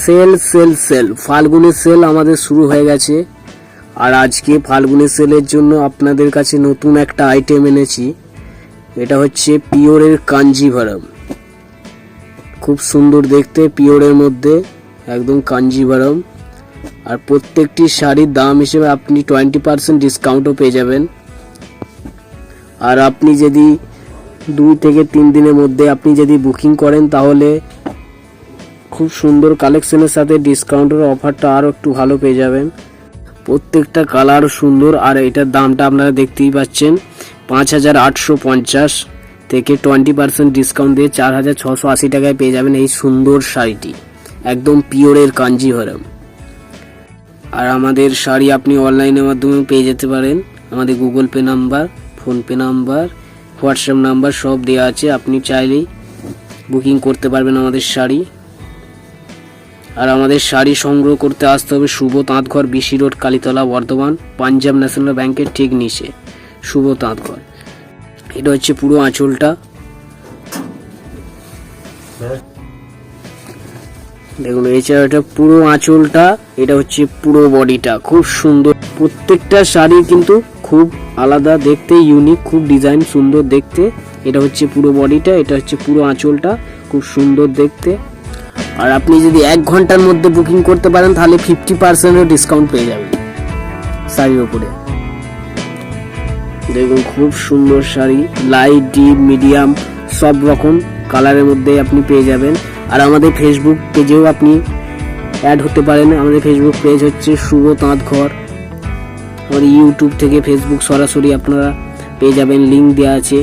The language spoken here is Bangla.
সেল সেল সেল ফাল্গুনের সেল আমাদের শুরু হয়ে গেছে। আর আজকে ফাল্গুনের সেলের জন্য আপনাদের কাছে নতুন একটা আইটেম এনেছি। এটা হচ্ছে পিওরের কাঞ্জিভারাম। খুব সুন্দর দেখতে, পিওরের মধ্যে একদম কাঞ্জিভারাম। আর প্রত্যেকটি শাড়ির দাম হিসেবে আপনি 20% ডিসকাউন্টও পেয়ে যাবেন। আর আপনি যদি 2 থেকে 3 দিনের মধ্যে আপনি যদি বুকিং করেন তাহলে খুব সুন্দর কালেকশনের সাথে ডিসকাউন্টের অফারটা আরও একটু ভালো পেয়ে যাবেন। প্রত্যেকটা কালার সুন্দর। আর এটার দামটা আপনারা দেখতেই পাচ্ছেন, 5850 থেকে 20% ডিসকাউন্ট দিয়ে 4680 টাকায় পেয়ে যাবেন এই সুন্দর শাড়িটি, একদম পিওরের কাঞ্জিভারাম। আর আমাদের শাড়ি আপনি অনলাইনের মাধ্যমে পেয়ে যেতে পারেন। আমাদের Google pay number, PhonePe number, WhatsApp number সব দেওয়া আছে। আপনি চাইলেই বুকিং করতে পারবেন আমাদের শাড়ি। আর আমাদের শাড়ি সংগ্রহ করতে আসতে হবে Shubho Tantghar, BC road, Kalitala, Bardhaman, Punjab National ব্যাংকের ঠিক নিচে শুভ তাঁতঘর। এটা হচ্ছে পুরো আঁচলটা, দেখুন। এছাড়া এটা পুরো আঁচলটা, এটা হচ্ছে পুরো বডিটা, খুব সুন্দর। প্রত্যেকটা শাড়ি কিন্তু খুব আলাদা দেখতে, ইউনিক, খুব ডিজাইন সুন্দর দেখতে। এটা হচ্ছে পুরো বডিটা, এটা হচ্ছে পুরো আঁচলটা, খুব সুন্দর দেখতে। আর আপনি যদি 1 ঘন্টার মধ্যে বুকিং করতে পারেন তাহলে 50% ডিসকাউন্ট পেয়ে যাবেন শাড়ির উপরে। দেখুন খুব সুন্দর শাড়ি, লাইট, ডিপ, মিডিয়াম সব রকম কালারের মধ্যে আপনি পেয়ে যাবেন। আর আমাদের ফেসবুক পেজেও আপনি অ্যাড হতে পারেন। আমাদের ফেসবুক পেজ হচ্ছে শুভ তাঁতঘর। আমাদের ইউটিউব থেকে ফেসবুক সরাসরি আপনারা পেয়ে যাবেন, লিঙ্ক দেওয়া আছে।